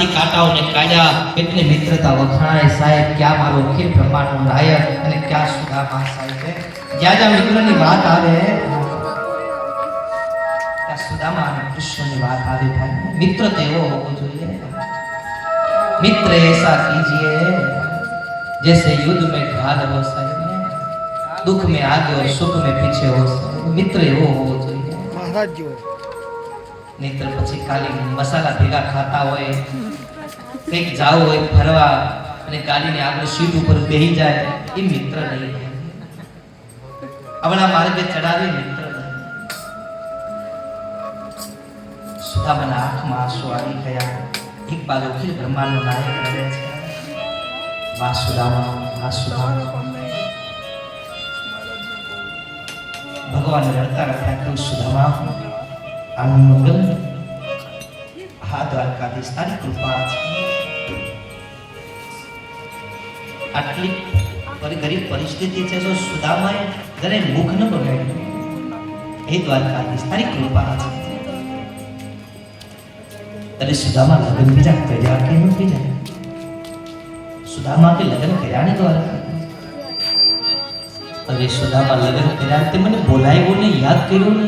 કાંટામાંથી કાંટાઓને કાઢ્યા એટલી મિત્રતા વખાણાય સાહેબ ક્યાં મારો અખિલ બ્રહ્માંડનો નાયક અને ક્યાં સુદામા સાહેબ જ્યાં જ્યાં મિત્રની વાત આવે ત્યાં સુદામા અને કૃષ્ણની વાત આવે ભાઈ મિત્ર તો એવો હોવો જોઈએ मित्र ऐसा कीजिए जैसे युद्ध में ढाल हो साहिब दुख में आगे और सुख में पीछे हो साहिब मित्र एवो होવો જોઈએ મહારાજ જો મિત્ર પછી કાલી મસાલા ભેગા ખાતા હોય કંઈક જાવ હોય ફરવા અને કાલીની આગળ સીટ ઉપર બેહી જાય એ મિત્ર નહીં આપણા માર્ગે ચડાવે મિત્ર સુદામાના આંખમાં આંસુ આવી ગયા एक बार अखिल ब्रह्मांड नो नायक रहे छे वासुदामा भगवान रड़ता रखा कि सुदामा आनंद मंगल हाथ द्वारकाधीश तारी कृपा आटली गरीब परिस्थिति है जो सुदामा जरे मुख न बगाड्યું हे द्वारकाधीश तारी कृपा अरे सुदामा लगन बीजा कर्या के न बीजा सुदामा के लगन कर्या ने द्वारा अरे सुदामा लगन कर्या ते मने बोलायो ने याद कर्यो ने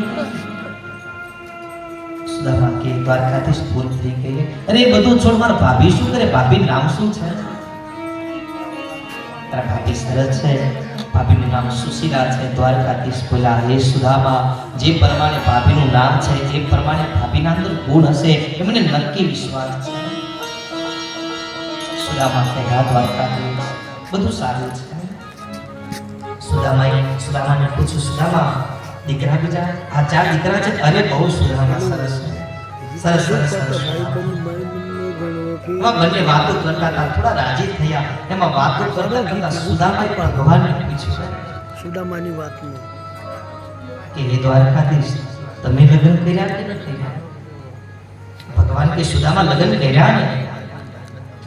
सुदामा के द्वारकाधीश बोल થઈ ગઈ अरे બધું છોડ માર ભાભી શું કરે ભાભી નામ શું છે તારા ભાભી સરસ છે ભાભીનું નામ સુશીલા છે દ્વારકાધીશ બોલા હે સુદામા જે પ્રમાણે ભાભીનું નામ છે જે પ્રમાણે ભાભીના અંદર ગુણ હશે એ મને નક્કી વિશ્વાસ છે સુદામા કહ્યા દ્વારકાધીશ બધું સારું છે સુદામાને પૂછ્યું સુદામા દીકરા બીજા આ ચાર દીકરા છે અરે બહુ સુદામા સરસ સરસ સરસ બંને વાતો કરતા હતા થોડા રાજી થયા એમાં વાતો કરતા કરતા સુદામાએ પણ ભગવાનને પૂછ્યું સુદામાની વાતમાં કે હે દ્વારકાધીશ તમે લગ્ન કર્યા કે ન કર્યા ભગવાન કે સુદામા લગ્ન કર્યા ને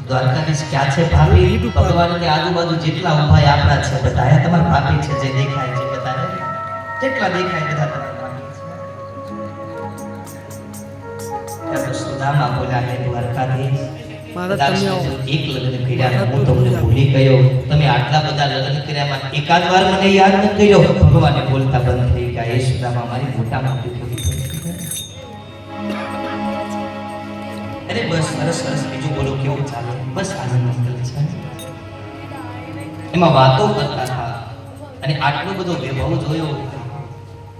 દ્વારકાધીશ ક્યાં છે ભાભી ભગવાન કે આજુબાજુ જેટલા ઉભા આપણા છે બધાયા તમારા ભાભી છે જે દેખાય છે બધાને જેટલા દેખાય બધા તમારા ભાભી છે ત્યારે સુદામા બોલ્યા હે દ્વારકાધીશ એક લગ્ન કર્યા હું તમને ભૂલી ગયો તમે આટલા બધા લગ્ન કર્યામાં એકાદ વાર મને યાદ ન કર્યો ભગવાને બોલતા બંધ થઈ ગયા એ સુદામા મારી મોટા મોટી ભૂલ થઈ અરે બસ સરસ સરસ બીજું બોલો કેવું ચાલે બસ આનંદ મંગલ છે એમાં વાતો કરતા હતા અને આટલો બધો વૈભવ જોયો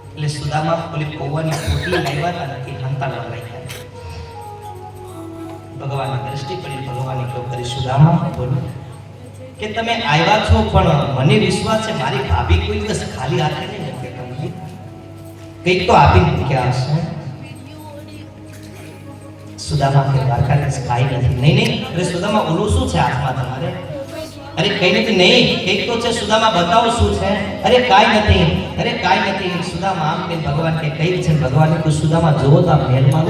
એટલે સુદામા બોલી પૌવાની પોટલી લાવ્યા હતા ને એ હંતાળવા લાગ્યા ભગવાન દ્રષ્ટિ પડી ભગવાને કહ્યું કરી સુદામા બોલો કે તમે આવ્યા છો પણ મને વિશ્વાસ છે મારી ભાભી કોઈ દિવસ ખાલી હાથે નહીં મૂકે તમને કંઈક તો આપીને મૂક્યા હશે સુદામા કે દ્વારકાધીશ કાંઈ નથી નહીં અરે સુદામા ઓલું શું છે હાથમાં તમારે અરે કઈ નથી નહીં કંઈક તો છે સુદામા બતાવો શું છે અરે કાંઈ નથી સુદામા આમ કે ભગવાન કે કઈ છે ભગવાને કોઈ સુદામા જોવો તો આ મહેલમાં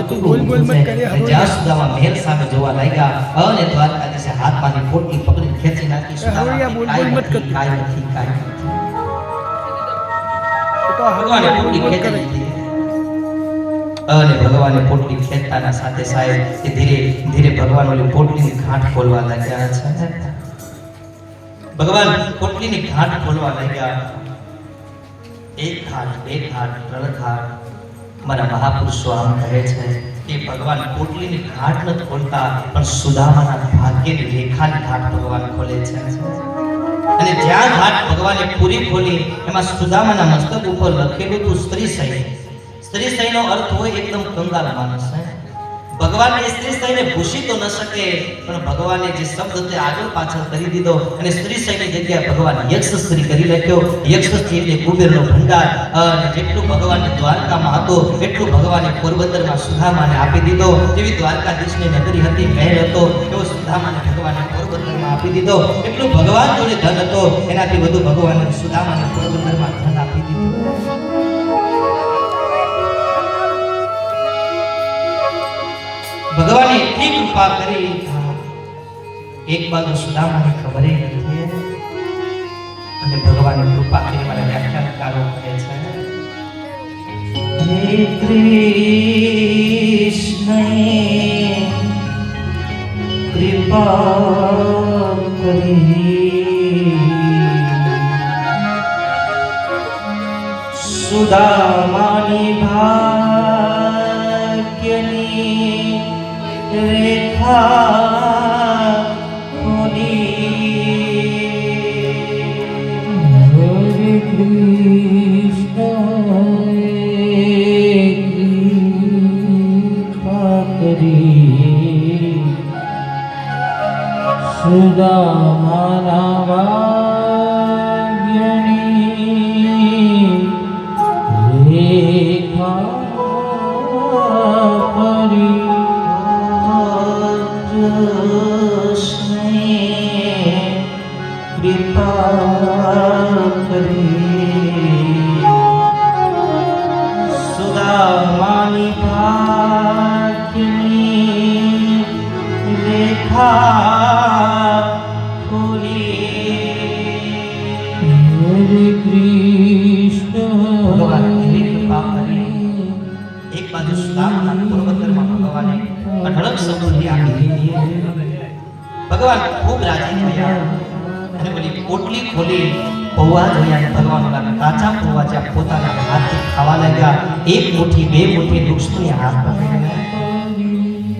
જ્યાં સુદામા મહેલ સામે જોવા લાગ્યા અને દ્વારકાધીશે હાથમાંથી પોટલી પકડીને ખેંચી નાખી સુદામા કાંઈ નથી ભગવાને પોટલી ખેંચી લીધી અને ભગવાને પોટલી ખેંચતાના સાથે સાહેબ એ ધીરે ધીરે ભગવાન ઓલી પોટલીની ગાંઠ ખોલવા લાગ્યા છે ભગવાન પોટલીની ગાંઠ ખોલવા લાગ્યા એક ઘાટ બે ઘાટ ત્રણ ઘાટ મારા મહાપુરુષો આમ કહે છે કે ભગવાન પોટલીની ઘાટ નથી ખોલતા પણ સુદામાના ભાગ્યની રેખાની ઘાટ ભગવાન ખોલે છે અને જ્યાં ઘાટ ભગવાને પૂરી ખોલી એમાં સુદામાના મસ્તક ઉપર લખેલું હતું સ્ત્રી સહીનો અર્થ હોય એકદમ કંગાલ માણસ ભગવાન એ સ્ત્રી સહીને ભૂષી તો ન શકે પણ ભગવાને જે શબ્દ તે આગળ પાછળ કરી દીધો અને સ્ત્રી સહીની જગ્યાએ ભગવાન યક્ષ સ્ત્રી કરી લખ્યો યક્ષ સ્ત્રી એટલે કુબેરનો ભંડાર અને જેટલું ભગવાનને દ્વારકામાં હતો એટલું ભગવાને પોરબંદરમાં સુદામાને આપી દીધો જેવી દ્વારકાધીશની નગરી હતી મહેલ હતો એવો સુદામાને ભગવાને પોરબંદરમાં આપી દીધો એટલું ભગવાન જોડે ધન હતો એનાથી વધુ ભગવાને સુદામાને પોરબંદરમાં ધન આપી દીધું ભગવાને એટલી કૃપા કરી એક બાજુ સુદામાને ખબર નથી અને ભગવાને કૃપા કરી મારા વ્યાખ્યાનકારો કહે છે હે કૃષ્ણ કૃપા કરી સુદામાની ભાગ્યની રેખા ખોલી હરે સુદામાના ભાગ્યની રેખા પરી કૃપા કરી સુદામાની ભાગ્યની રેખા એક બાજુ સુદામાના પૂર્વોત્તરમાં ભગવાને અઢળક સમૃદ્ધિ આપી ભગવાન ખૂબ રાજી થયા અને બોલી પોટલી ખોલી પૌવા જોયા ભગવાન કાચા પૌવા જ્યાં પોતાના હાથથી ખાવા લાગ્યા એક મુઠ્ઠી બે મુઠ્ઠી દુષ્ટની હાથ પકડી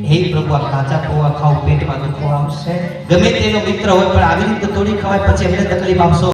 હે પ્રભુ આ કાચા પૌવા ખાવ પેટમાં દુખો આવશે ગમે તેનો મિત્ર હોય પણ આવી રીતે તોડી ખવાય પછી એમને તકલીફ આપશો